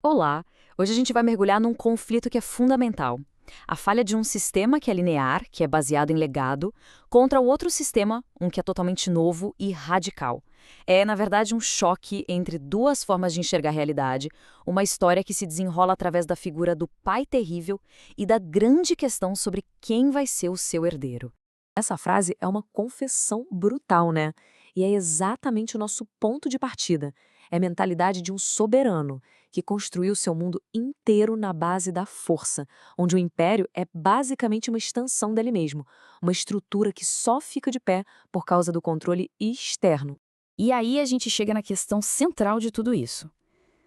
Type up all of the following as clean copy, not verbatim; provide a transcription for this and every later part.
Olá! Hoje a gente vai mergulhar num conflito que é fundamental. A falha de um sistema que é linear, que é baseado em legado, contra o outro sistema, um que é totalmente novo e radical. É, na verdade, um choque entre duas formas de enxergar a realidade, uma história que se desenrola através da figura do pai terrível e da grande questão sobre quem vai ser o seu herdeiro. Essa frase é uma confessão brutal, né? E é exatamente o nosso ponto de partida. É a mentalidade de um soberano que construiu seu mundo inteiro na base da força, onde o império é basicamente uma extensão dele mesmo, uma estrutura que só fica de pé por causa do controle externo. E aí a gente chega na questão central de tudo isso.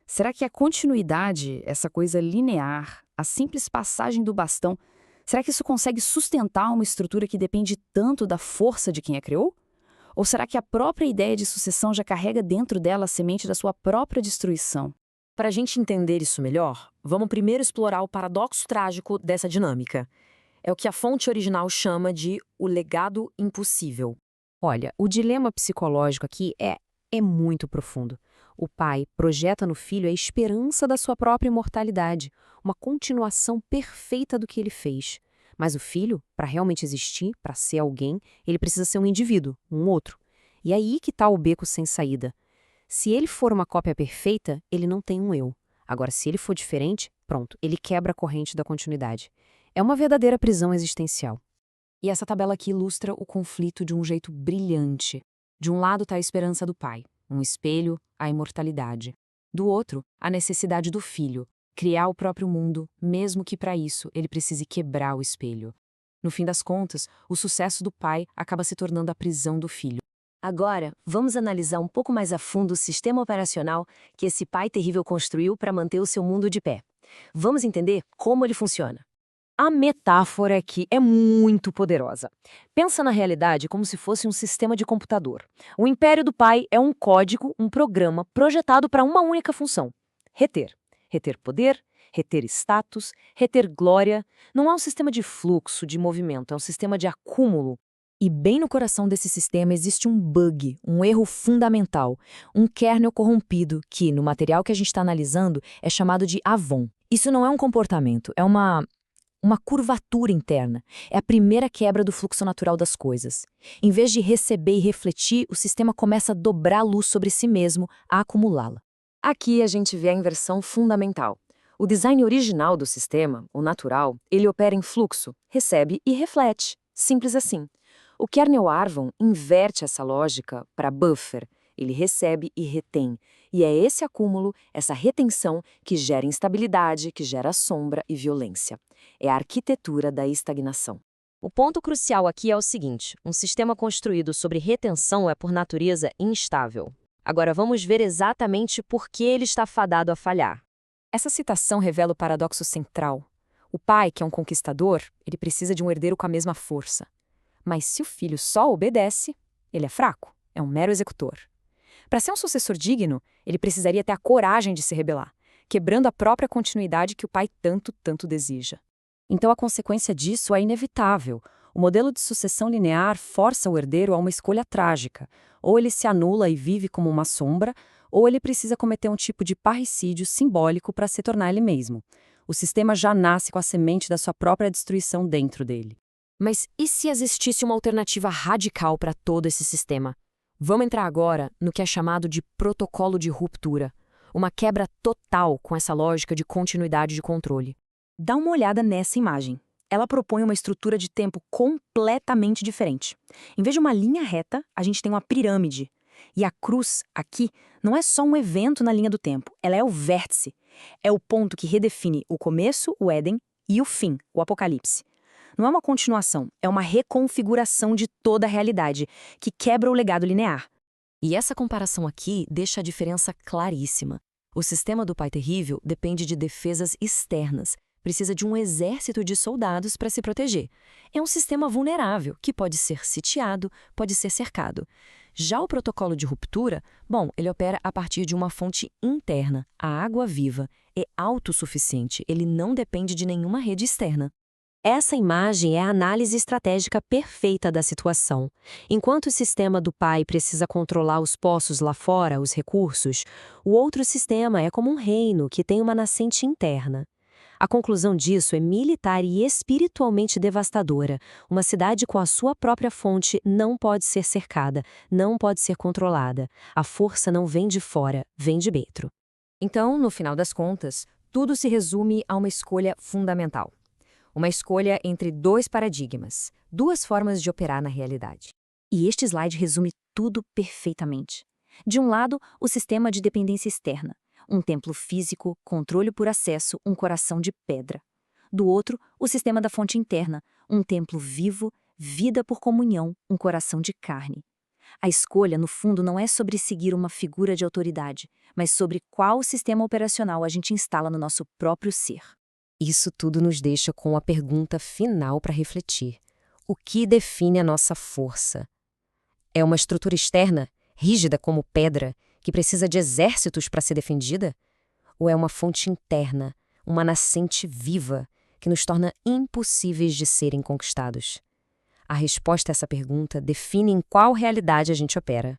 Será que a continuidade, essa coisa linear, a simples passagem do bastão, será que isso consegue sustentar uma estrutura que depende tanto da força de quem a criou? Ou será que a própria ideia de sucessão já carrega dentro dela a semente da sua própria destruição? Para a gente entender isso melhor, vamos primeiro explorar o paradoxo trágico dessa dinâmica. É o que a fonte original chama de o legado impossível. Olha, o dilema psicológico aqui é muito profundo. O pai projeta no filho a esperança da sua própria imortalidade, uma continuação perfeita do que ele fez. Mas o filho, para realmente existir, para ser alguém, ele precisa ser um indivíduo, um outro. E é aí que está o beco sem saída. Se ele for uma cópia perfeita, ele não tem um eu. Agora, se ele for diferente, pronto, ele quebra a corrente da continuidade. É uma verdadeira prisão existencial. E essa tabela aqui ilustra o conflito de um jeito brilhante. De um lado está a esperança do pai, um espelho, a imortalidade. Do outro, a necessidade do filho, criar o próprio mundo, mesmo que para isso ele precise quebrar o espelho. No fim das contas, o sucesso do pai acaba se tornando a prisão do filho. Agora, vamos analisar um pouco mais a fundo o sistema operacional que esse pai terrível construiu para manter o seu mundo de pé. Vamos entender como ele funciona. A metáfora aqui é muito poderosa. Pensa na realidade como se fosse um sistema de computador. O império do pai é um código, um programa projetado para uma única função: reter. Reter poder, reter status, reter glória. Não é um sistema de fluxo, de movimento, é um sistema de acúmulo. E bem no coração desse sistema existe um bug, um erro fundamental, um kernel corrompido que, no material que a gente está analisando, é chamado de Avon. Isso não é um comportamento, é uma curvatura interna. É a primeira quebra do fluxo natural das coisas. Em vez de receber e refletir, o sistema começa a dobrar a luz sobre si mesmo, a acumulá-la. Aqui a gente vê a inversão fundamental. O design original do sistema, o natural, ele opera em fluxo, recebe e reflete. Simples assim. O kernel Arvon inverte essa lógica para buffer. Ele recebe e retém. E é esse acúmulo, essa retenção, que gera instabilidade, que gera sombra e violência. É a arquitetura da estagnação. O ponto crucial aqui é o seguinte: um sistema construído sobre retenção é, por natureza, instável. Agora vamos ver exatamente por que ele está fadado a falhar. Essa citação revela o paradoxo central. O pai, que é um conquistador, ele precisa de um herdeiro com a mesma força. Mas se o filho só obedece, ele é fraco, é um mero executor. Para ser um sucessor digno, ele precisaria ter a coragem de se rebelar, quebrando a própria continuidade que o pai tanto deseja. Então a consequência disso é inevitável. O modelo de sucessão linear força o herdeiro a uma escolha trágica. Ou ele se anula e vive como uma sombra, ou ele precisa cometer um tipo de parricídio simbólico para se tornar ele mesmo. O sistema já nasce com a semente da sua própria destruição dentro dele. Mas e se existisse uma alternativa radical para todo esse sistema? Vamos entrar agora no que é chamado de protocolo de ruptura, uma quebra total com essa lógica de continuidade de controle. Dá uma olhada nessa imagem. Ela propõe uma estrutura de tempo completamente diferente. Em vez de uma linha reta, a gente tem uma pirâmide. E a cruz, aqui, não é só um evento na linha do tempo, ela é o vértice. É o ponto que redefine o começo, o Éden, e o fim, o Apocalipse. Não é uma continuação, é uma reconfiguração de toda a realidade, que quebra o legado linear. E essa comparação aqui deixa a diferença claríssima. O sistema do Pai Terrível depende de defesas externas, precisa de um exército de soldados para se proteger. É um sistema vulnerável, que pode ser sitiado, pode ser cercado. Já o protocolo de ruptura, bom, ele opera a partir de uma fonte interna, a água viva, é autossuficiente, ele não depende de nenhuma rede externa. Essa imagem é a análise estratégica perfeita da situação. Enquanto o sistema do pai precisa controlar os poços lá fora, os recursos, o outro sistema é como um reino que tem uma nascente interna. A conclusão disso é militar e espiritualmente devastadora. Uma cidade com a sua própria fonte não pode ser cercada, não pode ser controlada. A força não vem de fora, vem de dentro. Então, no final das contas, tudo se resume a uma escolha fundamental. Uma escolha entre dois paradigmas, duas formas de operar na realidade. E este slide resume tudo perfeitamente. De um lado, o sistema de dependência externa, um templo físico, controle por acesso, um coração de pedra. Do outro, o sistema da fonte interna, um templo vivo, vida por comunhão, um coração de carne. A escolha, no fundo, não é sobre seguir uma figura de autoridade, mas sobre qual sistema operacional a gente instala no nosso próprio ser. Isso tudo nos deixa com a pergunta final para refletir. O que define a nossa força? É uma estrutura externa, rígida como pedra, que precisa de exércitos para ser defendida? Ou é uma fonte interna, uma nascente viva, que nos torna impossíveis de serem conquistados? A resposta a essa pergunta define em qual realidade a gente opera.